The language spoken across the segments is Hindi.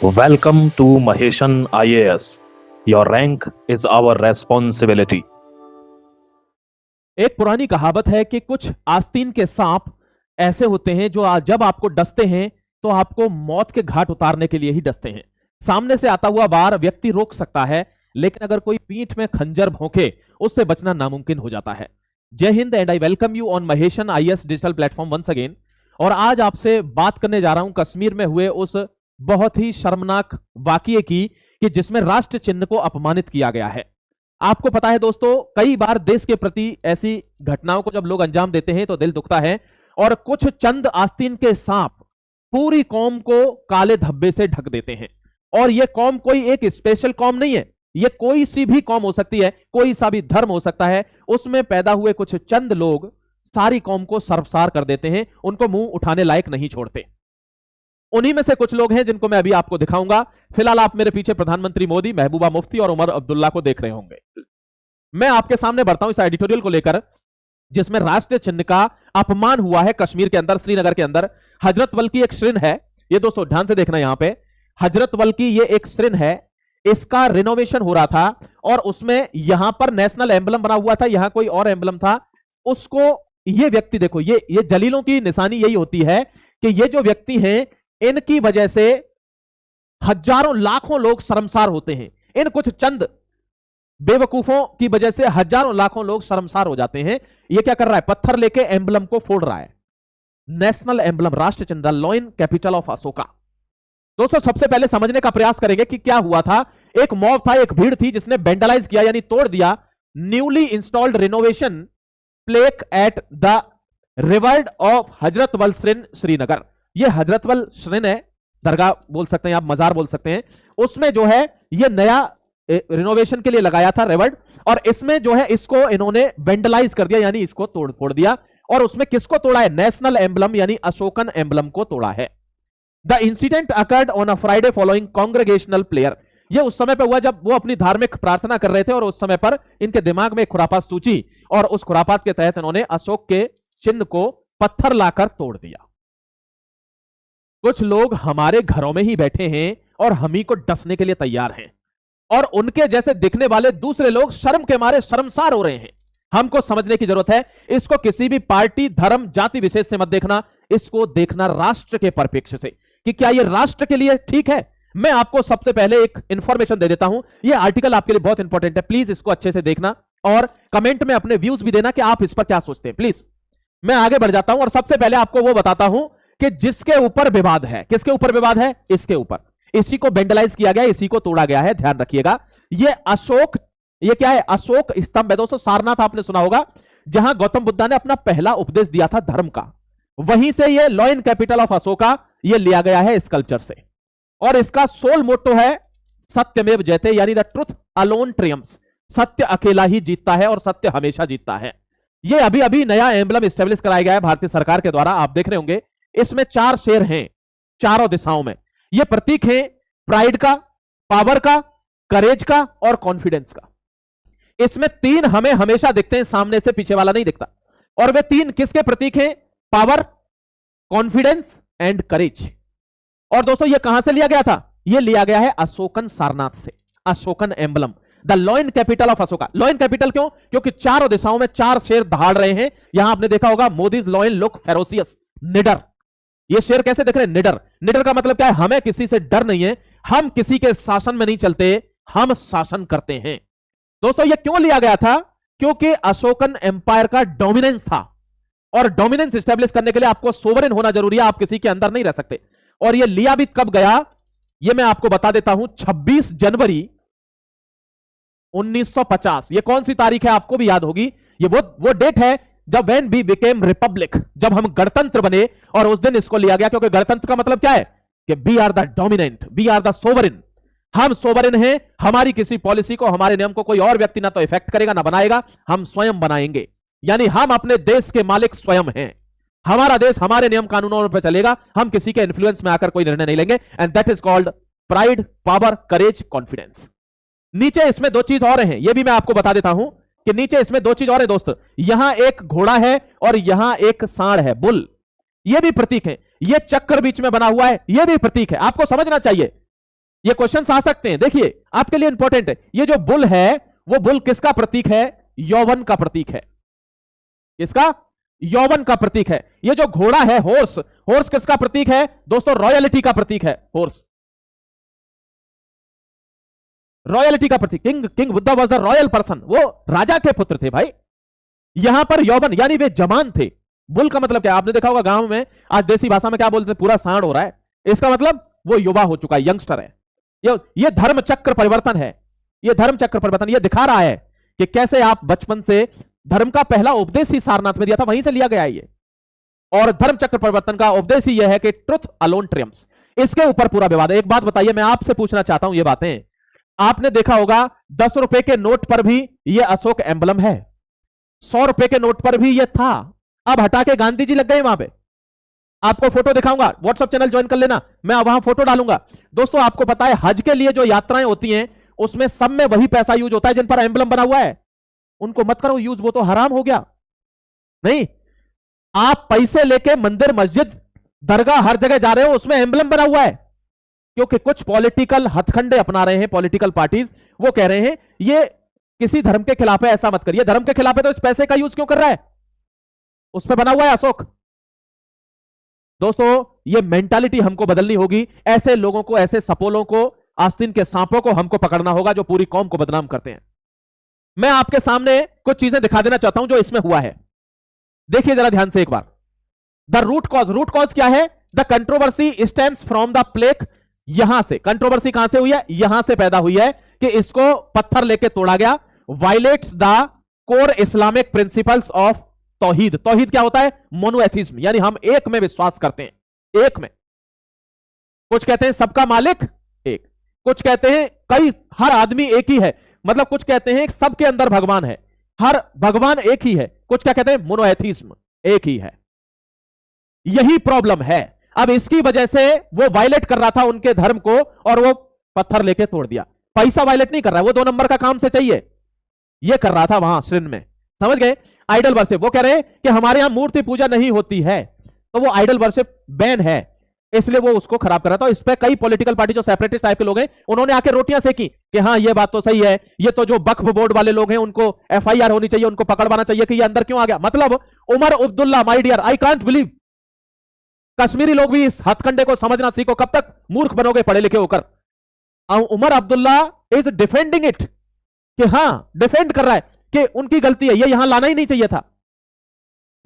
Welcome to Maheshan IAS. Your rank is our responsibility. एक पुरानी कहावत है कि कुछ आस्तीन के सांप ऐसे होते हैं जो जब आपको डसते हैं तो आपको मौत के घाट उतारने के लिए ही डसते हैं। सामने से आता हुआ वार व्यक्ति रोक सकता है, लेकिन अगर कोई पीठ में खंजर भोंके उससे बचना नामुमकिन हो जाता है। Jai Hind and I welcome you on Mahesan IAS digital platform once again. और आज आपसे बात करने जा रहा हूं कश्मीर में हुए उस बहुत ही शर्मनाक वाकये की कि जिसमें राष्ट्र चिन्ह को अपमानित किया गया है। आपको पता है दोस्तों, कई बार देश के प्रति ऐसी घटनाओं को जब लोग अंजाम देते हैं तो दिल दुखता है, और कुछ चंद आस्तीन के सांप पूरी कौम को काले धब्बे से ढक देते हैं। और यह कौम कोई एक स्पेशल कौम नहीं है, यह कोई सी भी कौम हो सकती है, कोई सा भी धर्म हो सकता है। उसमें पैदा हुए कुछ चंद लोग सारी कौम को सर्वसार कर देते हैं, उनको मुंह उठाने लायक नहीं छोड़ते। उन्हीं में से कुछ लोग हैं जिनको मैं अभी आपको दिखाऊंगा। फिलहाल आप मेरे पीछे प्रधानमंत्री मोदी, महबूबा मुफ्ती और उमर अब्दुल्ला को देख रहे होंगे। मैं आपके सामने बढ़ता हूं इस एडिटोरियल को लेकर जिसमें राष्ट्रीय चिन्ह का अपमान हुआ है कश्मीर के अंदर, श्रीनगर के अंदर। हजरतबल की एक श्रृंग है, ये दोस्तों ध्यान से देखना, यहां पे हजरतबल की ये एक श्रृंग है, इसका रिनोवेशन हो रहा था और उसमें यहां पर नेशनल एम्बलम बना हुआ था, यहां कोई और एम्बलम था। उसको ये व्यक्ति देखो, ये जलीलों की निशानी यही होती है कि ये जो व्यक्ति हैं इनकी वजह से हजारों लाखों लोग शर्मसार होते हैं। इन कुछ चंद बेवकूफों की वजह से हजारों लाखों लोग शर्मसार हो जाते हैं। ये क्या कर रहा है? पत्थर लेके एम्बलम को फोड़ रहा है। नेशनल एम्बलम, राष्ट्र चिन्ह, लॉयन कैपिटल ऑफ अशोका। दोस्तों सबसे पहले समझने का प्रयास करेंगे कि क्या हुआ था। एक मॉब था, एक भीड़ थी जिसने वेंडलाइज किया यानी तोड़ दिया newly installed renovation plaque at the revered of Hazratbal shrine Srinagar. ये हजरतबल श्रृंग है, दरगाह बोल सकते हैं आप, मजार बोल सकते हैं। उसमें जो है ये नया रिनोवेशन के लिए लगाया था रेवर्ड, और इसमें जो है इसको इन्होंने वेंडलाइज कर दिया यानी इसको तोड़ फोड़ दिया। और उसमें किसको तोड़ा है? नेशनल एम्बलम यानी अशोकन एम्बलम को तोड़ा है। The incident occurred on a Friday following Congregational prayer. ये उस समय पर हुआ जब वो अपनी धार्मिक प्रार्थना कर रहे थे और उस समय पर इनके दिमाग में खुरापात सूची, और उस खुरापात के तहत इन्होंने अशोक के चिन्ह को पत्थर लाकर तोड़ दिया। कुछ लोग हमारे घरों में ही बैठे हैं और हम ही को डसने के लिए तैयार हैं, और उनके जैसे दिखने वाले दूसरे लोग शर्म के मारे शर्मसार हो रहे हैं। हमको समझने की जरूरत है, इसको किसी भी पार्टी, धर्म, जाति विशेष से मत देखना, इसको देखना राष्ट्र के परिप्रेक्ष्य से कि क्या यह राष्ट्र के लिए ठीक है। मैं आपको सबसे पहले एक इंफॉर्मेशन दे देता हूं, यह आर्टिकल आपके लिए बहुत इंपॉर्टेंट है, प्लीज इसको अच्छे से देखना और कमेंट में अपने व्यूज भी देना कि आप इस पर क्या सोचते हैं। प्लीज मैं आगे बढ़ जाता हूं और सबसे पहले आपको वो बताता हूं कि जिसके ऊपर विवाद है, किसके ऊपर विवाद है? इसके ऊपर। इसी को वेंडलाइज किया गया, इसी को तोड़ा गया है, ध्यान रखिएगा। ये अशोक, ये क्या है? अशोक स्तंभ है दोस्तों। सारनाथ आपने सुना होगा, जहां गौतम बुद्ध ने अपना पहला उपदेश दिया था धर्म का, वहीं से ये लॉयन कैपिटल ऑफ अशोका ये लिया गया है स्कल्पचर से। और इसका सोल मोटो है सत्यमेव जयते, यानी द ट्रुथ अलोन ट्रियम्फ्स। सत्य अकेला ही जीतता है और सत्य हमेशा जीतता है। ये अभी अभी नया एम्बलम स्टेब्लिश कराया गया है भारतीय सरकार के द्वारा, आप देख रहे होंगे। इसमें 4 शेर हैं चारों दिशाओं में। ये प्रतीक है प्राइड का, पावर का, करेज का और कॉन्फिडेंस का। इसमें 3 हमें हमेशा दिखते हैं, सामने से पीछे वाला नहीं दिखता। और वे 3 किसके प्रतीक हैं? Power, confidence and courage. और दोस्तों ये कहां से लिया गया था? ये लिया गया है अशोकन सारनाथ से, Ashokan emblem, the lion capital of Ashoka. Lion capital क्यों? क्योंकि चारों दिशाओं में 4 शेर दहाड़ रहे हैं। यहां आपने देखा होगा, मोदीज लॉयन लुक फेरोसियस, निडर। ये शेर कैसे दिख रहे हैं? निडर। निडर का मतलब क्या है? हमें किसी से डर नहीं है, हम किसी के शासन में नहीं चलते, हम शासन करते हैं। दोस्तों ये क्यों लिया गया था? क्योंकि अशोकन एम्पायर का डोमिनेंस था, और डोमिनेंस स्टैब्लिश करने के लिए आपको सोवरेन होना जरूरी है, आप किसी के अंदर नहीं रह सकते। और ये लिया भी कब गया, ये मैं आपको बता देता हूं, 26 जनवरी 1950। ये कौन सी तारीख है? आपको भी याद होगी। ये वो डेट है जब व्हेन वी बिकेम रिपब्लिक, जब हम गणतंत्र बने, और उस दिन इसको लिया गया। क्योंकि गणतंत्र का मतलब क्या है? कि we are the dominant, we are the sovereign. हम सोवरेन हैं, हमारी किसी पॉलिसी को, हमारे नियम को कोई और व्यक्ति ना तो इफेक्ट करेगा ना बनाएगा, हम स्वयं बनाएंगे। यानी हम अपने देश के मालिक स्वयं हैं। हमारा देश हमारे नियम कानूनों पर चलेगा, हम किसी के इन्फ्लुएंस में आकर कोई निर्णय नहीं लेंगे। And that is called pride, power, courage, confidence. नीचे इसमें 2 चीज और हैं, ये भी मैं आपको बता देता हूं कि नीचे इसमें 2 चीज और है दोस्त। यहां एक घोड़ा है और यहां एक सांड है, बुल। ये भी प्रतीक है। ये चक्र बीच में बना हुआ है, ये भी प्रतीक है। आपको समझना चाहिए ये क्वेश्चंस आ सकते हैं। देखिए आपके लिए इंपॉर्टेंट है, ये जो बुल है वो बुल किसका प्रतीक है? यौवन का प्रतीक है। किसका? यौवन का प्रतीक है। ये जो घोड़ा है हॉर्स, हॉर्स किसका प्रतीक है दोस्तों? रॉयलिटी का प्रतीक है हॉर्स, रॉयलिटी का प्रतीक। King Buddha was the royal person, वो राजा के पुत्र थे भाई। यहां पर यौवन यानी वे जवान थे। बुल का मतलब क्या? आपने देखा होगा गांव में आज देसी भाषा में क्या बोलते हैं, पूरा सांड हो रहा है। इसका मतलब वो युवा हो चुका है, यंगस्टर है। ये धर्म चक्र परिवर्तन है। ये धर्म चक्र परिवर्तन ये दिखा रहा है कि कैसे आप बचपन से धर्म का पहला उपदेश ही सारनाथ में दिया था, वहीं से लिया गया है ये। और धर्म चक्र परिवर्तन का उपदेश ही यह है कि ट्रुथ अलोन ट्रियम्फ्स। इसके ऊपर पूरा विवाद है। एक बात बताइए, मैं आपसे पूछना चाहता हूं, ये बातें आपने देखा होगा 10 रुपए के नोट पर भी यह अशोक एम्बलम है, 100 रुपए के नोट पर भी यह था। अब हटा के गांधी जी लग गए वहां पे। आपको फोटो दिखाऊंगा, व्हाट्सएप चैनल ज्वाइन कर लेना, मैं वहां फोटो डालूंगा। दोस्तों आपको पता है हज के लिए जो यात्राएं होती हैं उसमें सब में वही पैसा यूज होता है जिन पर एम्बलम बना हुआ है। उनको मत करो यूज, वो तो हराम हो गया। नहीं, आप पैसे लेके मंदिर मस्जिद दरगाह हर जगह जा रहे हो, उसमें एम्बलम बना हुआ है। क्योंकि कुछ पॉलिटिकल हथकंडे अपना रहे हैं, पॉलिटिकल पार्टीज, वो कह रहे हैं ये किसी धर्म के खिलाफ है, ऐसा मत करिए। धर्म के खिलाफ है तो इस पैसे का यूज क्यों कर रहा है? उस पर बना हुआ है अशोक। दोस्तों ये मेंटालिटी हमको बदलनी होगी। ऐसे लोगों को, ऐसे सपोलों को, आस्तीन के सांपों को हमको पकड़ना होगा जो पूरी कौम को बदनाम करते हैं। मैं आपके सामने कुछ चीजें दिखा देना चाहता हूं जो इसमें हुआ है। देखिए जरा ध्यान से एक बार। द रूट कॉज क्या है? The controversy stems from the plague. यहां से कंट्रोवर्सी कहां से हुई है? यहां से पैदा हुई है कि इसको पत्थर लेके तोड़ा गया। Violates the core Islamic principles of Tawheed. तौहीद क्या होता है? मोनोएथिज्म, यानी हम एक में विश्वास करते हैं, एक में। कुछ कहते हैं सबका मालिक एक, कुछ कहते हैं कई, हर आदमी एक ही है, मतलब कुछ कहते हैं सबके अंदर भगवान है, हर भगवान एक ही है। कुछ क्या कहते हैं? मोनोएथिज्म, एक ही है। यही प्रॉब्लम है। अब इसकी वजह से वो वायलेट कर रहा था उनके धर्म को और वो पत्थर लेके तोड़ दिया। पैसा वायलेट नहीं कर रहा है, वो 2 नंबर का काम से चाहिए, ये कर रहा था वहां श्रीन में। समझ गए? आइडल वर्शिप, वो कह रहे हैं कि हमारे यहां मूर्ति पूजा नहीं होती है, तो वो आइडल वर्शिप बैन है, इसलिए वो उसको खराब कर रहा था। इस पे कई पॉलिटिकल पार्टी जो सेपरेटिस्ट टाइप के लोग हैं उन्होंने आके रोटियां सेकी कि हाँ ये बात तो सही है, ये तो जो वक्फ बोर्ड वाले लोग हैं उनको एफआईआर होनी चाहिए, उनको पकड़वाना चाहिए कि ये अंदर क्यों आ गया। मतलब Omar Abdullah, my dear, I can't believe, Kashmiri लोग भी इस हथकंडे को समझना सीखो, कब तक मूर्ख बनोगे पढ़े लिखे होकर। Omar Abdullah is defending it, कि हाँ डिफेंड कर रहा है कि उनकी गलती है, ये यहां लाना ही नहीं चाहिए था।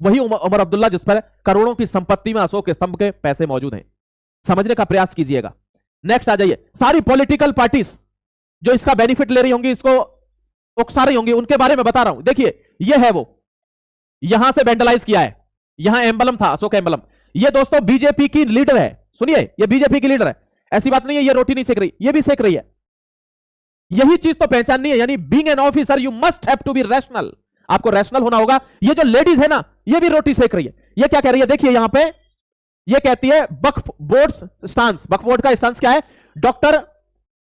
वही उमर अब्दुल्ला जिस पर करोड़ों की संपत्ति में अशोक स्तंभ के पैसे मौजूद हैं। समझने का प्रयास कीजिएगा। नेक्स्ट आ जाइए। सारी पॉलिटिकल पार्टीज जो इसका बेनिफिट ले रही होंगी, इसको उकसा रही होंगी, उनके बारे में बता रहा हूं। देखिए ये है वो, यहां से वेंडलाइज किया है, यहां एम्बलम था, अशोक एम्बलम। ये दोस्तों बीजेपी की लीडर है, सुनिए, ये बीजेपी की लीडर है, ऐसी बात नहीं है ये रोटी नहीं सेक रही, ये भी सेक रही है। यही चीज तो पहचाननी है, यानी being an officer you must have to be rational, आपको रैशनल होना होगा। ये जो लेडीज है ना, ये भी रोटी सेक रही है। ये क्या कह रही है? देखिए यहां पे ये कहती है Waqf board stance. Waqf board का स्टांस क्या है? Doctor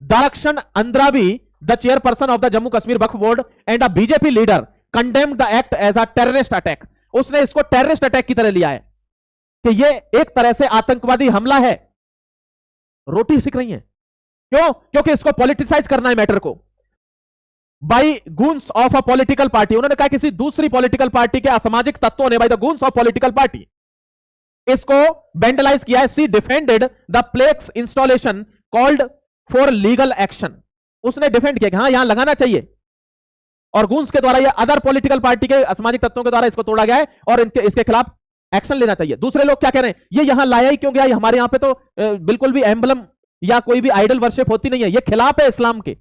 Darakhshan Andrabi, the chairperson of the Jammu Kashmir Waqf board and a BJP leader, condemned the act as a terrorist attack. उसने इसको टेररिस्ट अटैक की तरह लिया है कि ये एक तरह से आतंकवादी हमला है। रोटी सीख रही है, क्यों? क्योंकि इसको पॉलिटिसाइज करना है मैटर को, by goons of a political party. उन्होंने कहा किसी दूसरी पॉलिटिकल पार्टी के असामाजिक तत्वों ने, by the goons of political party, इसको वेंडलाइज किया है। She defended the plex installation called for legal action. उसने डिफेंड किया कि हाँ यहां लगाना चाहिए, और गूंस के द्वारा ये अदर पॉलिटिकल पार्टी के असामाजिक तत्वों के द्वारा इसको तोड़ा गया है और इसके खिलाफ एक्शन लेना चाहिए। दूसरे लोग क्या कह रहे हैं? ये यहां लाया ही क्यों गया? हमारे यहां पे तो बिल्कुल भी एम्बलम या कोई भी आइडल वर्शिप होती नहीं है, ये खिलाफ है इस्लाम के।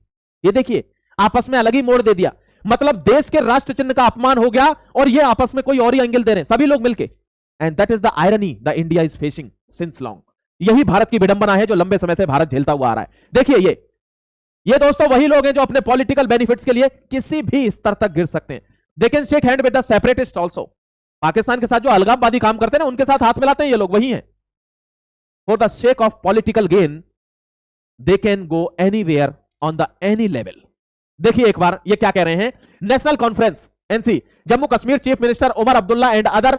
ये देखिए आपस में अलग ही मोड़ दे दिया, मतलब देश के राष्ट्र चिन्ह का अपमान हो गया और ये आपस में कोई और ही एंगल दे रहे हैं सभी लोग मिलके। And that is the irony the India is facing since long. यही भारत की विडंबना है जो लंबे समय से भारत झेलता हुआ आ रहा है। देखिए ये दोस्तों वही लोग हैं जो अपने पॉलिटिकल बेनिफिट्स के लिए किसी भी स्तर तक गिर सकते हैं। They can shake hand with the separatist also. Pakistan के साथ जो अलगाववादी काम करते हैं ना, उनके साथ हाथ मिलाते हैं ये लोग, वही हैं। For the sake of political gain they can go anywhere on the any level. देखिए एक बार ये क्या कह रहे हैं। National Conference NC Jammu Kashmir chief minister Omar Abdullah and other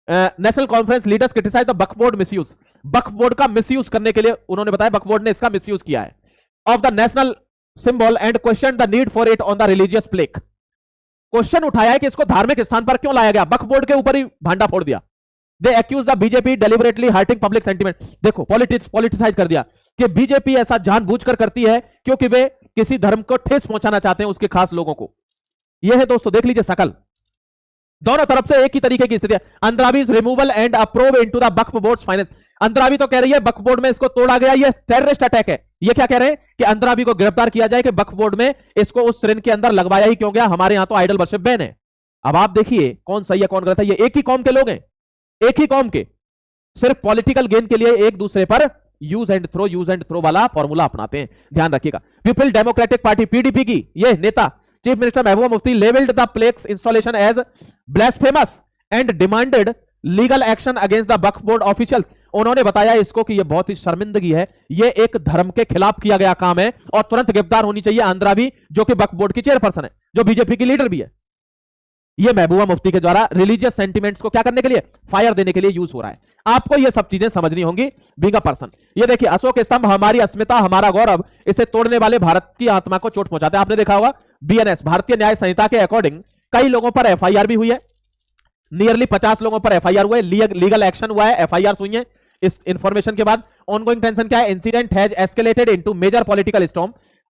National Conference leaders criticise the Waqf board misuse. Waqf board का मिसयूज करने के लिए उन्होंने बताया वक्फ बोर्ड ने इसका मिसयूज किया है। of the national symbol and questioned the need for it on the religious plaque. Question उठाया है कि इसको धार्मिक स्थान पर क्यों लाया गया, वक्फ बोर्ड के ऊपर ही भांडा फोड़ दिया. They accuse the BJP deliberately hurting public sentiment. देखो पॉलिटिसाइज कर दिया कि बीजेपी ऐसा जानबूझकर करती है क्योंकि वे किसी धर्म को ठेस पहुंचाना चाहते हैं उसके खास लोगों को. यह है दोस्तों, देख लीजिए शकल, दोनों तरफ से एक ही तरीके की स्थिति है. Andrabi's removal and a probe into the Waqf board's finance. Andrabi तो कह रही है वक्फ बोर्ड में इसको तोड़ा गया, ये टेररिस्ट अटैक है. ये क्या कह रहे हैं कि अंद्राबी को गिरफ्तार किया जाए कि वक्फ बोर्ड में इसको उस ऋण के अंदर लगवाया ही क्यों गया, हमारे यहां तो आइडल वर्शिप बैन है. अब आप देखिए कौन सही है कौन गलत है. ये एक ही कौम के लोग हैं, एक ही कौम के, सिर्फ पॉलिटिकल गेन के लिए एक दूसरे पर यूज एंड थ्रो वाला फॉर्मूला अपनाते हैं. ध्यान रखिएगा. पीपल डेमोक्रेटिक पार्टी पीडीपी की ये नेता chief minister Mehbooba Mufti labelled the plex installation as blasphemous and demanded legal action against the Waqf board officials. उन्होंने बताया इसको कि यह बहुत ही शर्मिंदगी है, यह एक धर्म के खिलाफ किया गया काम है और तुरंत गिरफ्तार होनी चाहिए अंद्राबी जो कि वक्फ बोर्ड की चेयरपर्सन है, जो बीजेपी की लीडर भी है. यह महबूबा मुफ्ती के द्वारा रिलीजियस सेंटिमेंट्स को क्या करने के लिए, फायर देने के लिए यूज हो रहा है. आपको यह सब चीजें समझनी होंगी बीइंग अ पर्सन. ये देखिए, अशोक स्तंभ हमारी अस्मिता हमारा गौरव, इसे तोड़ने वाले भारत की आत्मा को चोट पहुंचाते हैं. आपने देखा होगा बीएनएस भारतीय न्याय संहिता के अकॉर्डिंग कई लोगों पर एफआईआर भी हुई है, नियरली 50 लोगों पर एफआईआर हुए, लीगल एक्शन हुआ है, एफआईआर हुई है. इस इंफॉर्मेशन के बाद ऑनगोइंग टेंशन क्या है, incident has escalated into major political storm.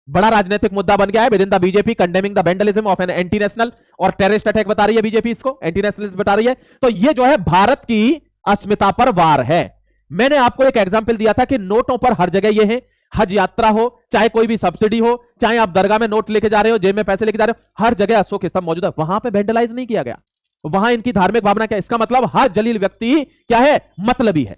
बड़ा राजनीतिक मुद्दा बन गया है with in the BJP, condemning the vandalism of an anti national और टेररिस्ट अटैक बता रही है बीजेपी, इसको एंटी नेशनलिस्ट बता रही है. तो ये जो है भारत की अस्मिता पर वार है. मैंने आपको एक एग्जांपल दिया था कि नोटों पर हर जगह ये है, हज यात्रा हो, चाहे कोई भी सब्सिडी हो, चाहे आप दरगाह में नोट लेके जा रहे हो, जेब में पैसे लेके जा रहे हो, हर जगह अशोक स्तंभ मौजूद है. वहां पे वेंडलाइज नहीं किया गया, वहां इनकी धार्मिक भावना क्या, इसका मतलब हर जलील व्यक्ति क्या है, मतलबी है,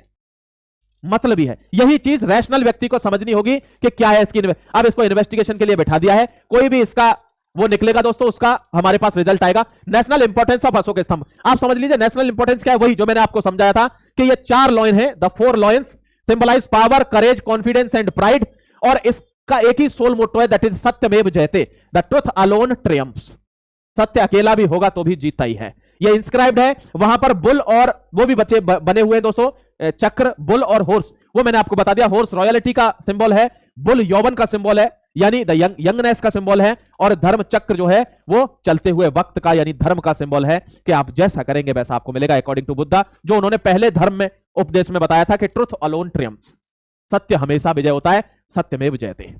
मतलबी है. यही चीज रैशनल व्यक्ति को समझनी होगी कि क्या है इसकी. अब इसको इन्वेस्टिगेशन के लिए बैठा दिया है, कोई भी इसका वो निकलेगा दोस्तों, उसका हमारे पास रिजल्ट आएगा. नेशनल इंपॉर्टेंस ऑफ अशोक स्तंभ, आप समझ लीजिए नेशनल इंपॉर्टेंस क्या है, वही जो मैंने आपको समझाया था कि ये 4 लॉयन है, the 4 lions symbolise power, courage, confidence and pride. और इसका एक ही सोल मोटो है, दैट इज सत्यमेव जयते, द ट्रुथ अलोन ट्रियम्फ्स. सत्य अकेला भी होगा तो भी जीतता ही है. ये इंस्क्राइब्ड है, वहां पर बुल और वो भी बच्चे बने हुए हैं दोस्तों, चक्र, बुल और हॉर्स. वो मैंने आपको बता दिया, हॉर्स रॉयलिटी का सिंबल है, बुल यौवन का सिंबल है यानी द यंगनेस का सिंबल है, और धर्म चक्र जो है वो चलते हुए वक्त का यानी धर्म का सिंबल है कि आप जैसा करेंगे वैसा आपको मिलेगा, अकॉर्डिंग टू बुद्धा, जो उन्होंने पहले धर्म में उपदेश में बताया था कि ट्रुथ अलोन ट्रियम्फ्स, सत्य हमेशा विजय होता है, सत्यमेव जयते.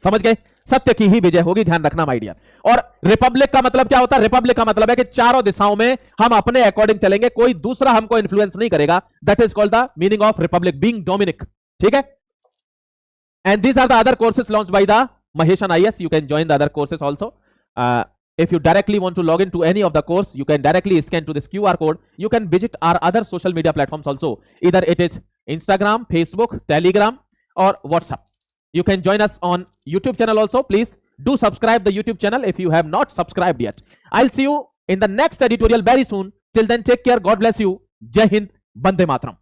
समझ गए, सत्य की ही विजय होगी, ध्यान रखना माय डियर. और रिपब्लिक का मतलब क्या होता है, रिपब्लिक का मतलब है कि चारों दिशाओं में हम अपने अकॉर्डिंग चलेंगे, कोई दूसरा हमको इन्फ्लुएंस नहीं करेगा. That is called the meaning of republic, being Dominic. ठीक है. And these are the other courses launched by the Maheshan IAS. You can join the other courses also. If you directly want to log into any of the course, you can directly scan to this QR code. You can visit our other social media platforms also. Either it is Instagram, Facebook, Telegram or WhatsApp. You can join us on YouTube channel also. Please do subscribe the YouTube channel if you have not subscribed yet. I'll see you in the next editorial very soon. Till then, take care. God bless you. Jai Hind. Bande Mataram.